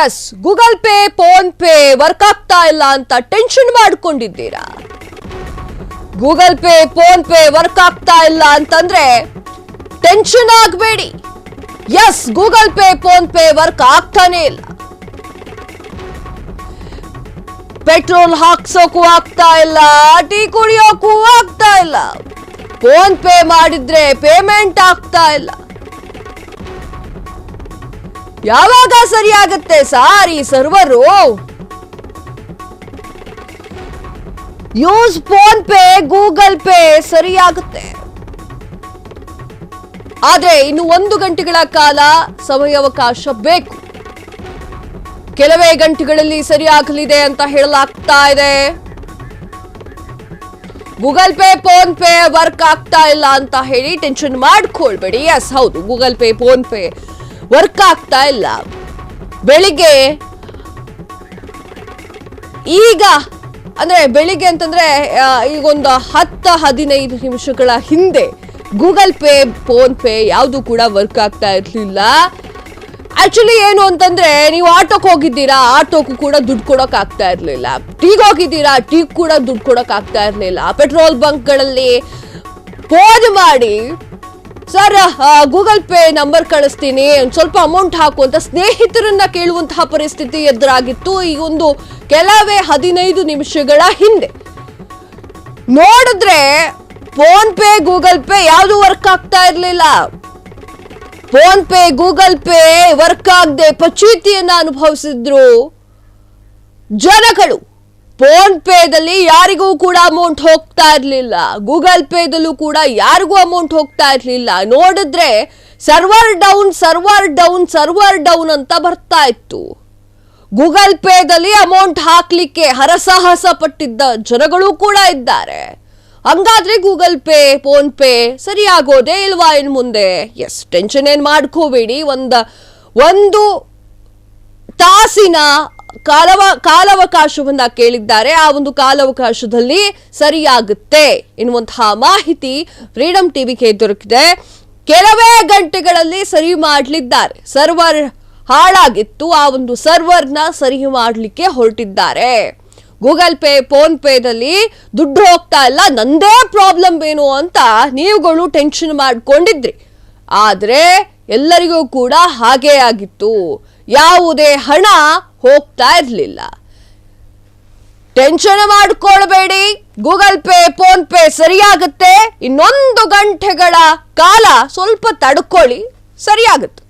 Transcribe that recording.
S, Google Pay PhonePe work ಆಗ್ತಾ ಇಲ್ಲ ಅಂತ ಟೆನ್ಷನ್ ಮಾಡ್ಕೊಂಡಿದ್ದೀರಾ? Google Pay PhonePe work ಆಗ್ತಾ ಇಲ್ಲ ಅಂತಂದ್ರೆ ಟೆನ್ಷನ್ ಆಗಬೇಡಿ. Yes, Google Pay PhonePe work ಆಗ್ತಾನೆ ಇಲ್ಲ. ಪೆಟ್ರೋಲ್ ಹಾಕ್ಸೋಕು ಆಗ್ತಾ ಇಲ್ಲ, ಟೀ ಕುಡಿಯೋಕು ಆಗ್ತಾ ಇಲ್ಲ. ಫೋನ್ ಪೇ ಮಾಡಿದ್ರೆ ಪೇಮೆಂಟ್ ಆಗ್ತಾ ಇಲ್ಲ. ಯಾವಾಗ ಸರಿಯಾಗುತ್ತೆ ಸಾರ್ ಈ server? Use PhonePe, Google Pay ಸರಿಯಾಗುತ್ತೆ. ಆದ್ರೆ ಇನ್ನು 1 ಗಂಟೆಗಳ ಕಾಲ ಸಮಯಾವಕಾಶ ಬೇಕು. ಕೆಲವೇ ಗಂಟೆಗಳಲ್ಲಿ ಸರಿಯಾಗಲಿದೆ ಅಂತ ಹೇಳಲಾಗ್ತಾ ಇದೆ. Google Pay PhonePe work ಆಗ್ತಾ ಇಲ್ಲ ಅಂತ ಹೇಳಿ ಟೆನ್ಷನ್ ಮಾಡ್ಕೊಳ್ಬೇಡಿ. ಎಸ್, ಹೌದು, Google Pay PhonePe work ಆಗ್ತಾ ಇಲ್ಲ. ಬೆಳಿಗ್ಗೆ ಈಗ ಅಂದ್ರೆ ಬೆಳಿಗ್ಗೆ ಅಂತಂದ್ರೆ ಈಗೊಂದು 10-15 ನಿಮಿಷಗಳ ಹಿಂದೆ ಗೂಗಲ್ ಪೇ ಫೋನ್ ಪೇ ಯಾವುದು ಕೂಡ ವರ್ಕ್ ಆಗ್ತಾ ಇರ್ಲಿಲ್ಲ. ಆಕ್ಚುಲಿ ಏನು ಅಂತಂದ್ರೆ, ನೀವು ಆಟೋಕ್ ಹೋಗಿದ್ದೀರಾ, ಆಟೋಕ್ಕೂ ಕೂಡ ದುಡ್ಡು ಕೊಡೋಕ್ ಆಗ್ತಾ ಇರ್ಲಿಲ್ಲ. ಟೀಗ್ ಹೋಗಿದ್ದೀರಾ, ಟೀಗ್ ಕೂಡ ದುಡ್ಡು ಕೊಡೋಕ್ ಆಗ್ತಾ ಇರ್ಲಿಲ್ಲ. ಪೆಟ್ರೋಲ್ ಬಂಕ್ಗಳಲ್ಲಿ ಫೋನ್ ಮಾಡಿ ಸರ್ ಗೂಗಲ್ ಪೇ ನಂಬರ್ ಕಳಿಸ್ತೀನಿ, ಸ್ವಲ್ಪ ಅಮೌಂಟ್ ಹಾಕು ಅಂತ ಸ್ನೇಹಿತರನ್ನ ಕೇಳುವಂತಹ ಪರಿಸ್ಥಿತಿ ಎದುರಾಗಿತ್ತು. ಈ ಒಂದು ಕೆಲವೇ 15 ನಿಮಿಷಗಳ ಹಿಂದೆ ನೋಡಿದ್ರೆ ಫೋನ್ ಪೇ ಗೂಗಲ್ ಪೇ ಯಾವುದು ವರ್ಕ್ ಆಗ್ತಾ ಇರ್ಲಿಲ್ಲ. Phone pay Google pay work ಆಗದೆ ಪಚೀತಿಯನ್ನ ಅನುಭವಿಸಿದ್ರು ಜನಗಳು. ಫೋನ್ ಪೇದಲ್ಲಿ ಯಾರಿಗೂ ಕೂಡ ಅಮೌಂಟ್ ಹೋಗ್ತಾ ಇರ್ಲಿಲ್ಲ, ಗೂಗಲ್ ಪೇದಲ್ಲೂ ಕೂಡ ಯಾರಿಗೂ ಅಮೌಂಟ್ ಹೋಗ್ತಾ ಇರ್ಲಿಲ್ಲ. ನೋಡಿದ್ರೆ server down server down server down ಅಂತ ಬರ್ತಾ ಇತ್ತು. ಗೂಗಲ್ ಪೇದಲ್ಲಿ ಅಮೌಂಟ್ ಹಾಕ್ಲಿಕ್ಕೆ ಹರಸಾಹಸ ಪಟ್ಟಿದ್ದ ಜನಗಳು ಕೂಡ ಇದ್ದಾರೆ. ಹಂಗಾದ್ರೆ ಗೂಗಲ್ ಪೇ ಫೋನ್ ಪೇ ಸರಿಯಾಗೋದೇ ಇಲ್ವಾ ಇನ್ ಮುಂದೆ? ಎಸ್, ಟೆನ್ಷನ್ ಏನ್ ಮಾಡ್ಕೋಬೇಡಿ. ಒಂದು ತಾಸಿನ ಕಾಲಾವಕಾಶವನ್ನ ಕೇಳಿದ್ದಾರೆ. ಆ ಒಂದು ಕಾಲಾವಕಾಶದಲ್ಲಿ ಸರಿಯಾಗುತ್ತೆ ಎನ್ನುವಂತಹ ಮಾಹಿತಿ ಫ್ರೀಡಮ್ ಟಿವಿಗೆ ದೊರಕಿದೆ. ಕೆಲವೇ ಗಂಟೆಗಳಲ್ಲಿ ಸರಿ ಮಾಡಲಿದ್ದಾರೆ. ಸರ್ವರ್ ಹಾಳಾಗಿತ್ತು, ಆ ಒಂದು ಸರ್ವರ್ನ ಸರಿ ಮಾಡಲಿಕ್ಕೆ ಹೊರಟಿದ್ದಾರೆ. ಗೂಗಲ್ ಪೇ ಫೋನ್ ಪೇದಲ್ಲಿ ದುಡ್ಡು ಹೋಗ್ತಾ ಇಲ್ಲ, ನಂದೇ ಪ್ರಾಬ್ಲಮ್ ಏನು ಅಂತ ನೀವುಗಳು ಟೆನ್ಷನ್ ಮಾಡ್ಕೊಂಡಿದ್ರಿ. ಆದ್ರೆ ಎಲ್ಲರಿಗೂ ಕೂಡ ಹಾಗೇ ಆಗಿತ್ತು, ಯಾವುದೇ ಹಣ ಹೋಗ್ತಾ ಇರಲಿಲ್ಲ. ಟೆನ್ಷನ್ ಮಾಡ್ಕೊಳ್ಬೇಡಿ, ಗೂಗಲ್ ಪೇ ಫೋನ್ ಪೇ ಸರಿಯಾಗುತ್ತೆ. ಇನ್ನೊಂದು ಗಂಟೆಗಳ ಕಾಲ ಸ್ವಲ್ಪ ತಡ್ಕೊಳ್ಳಿ, ಸರಿಯಾಗುತ್ತೆ.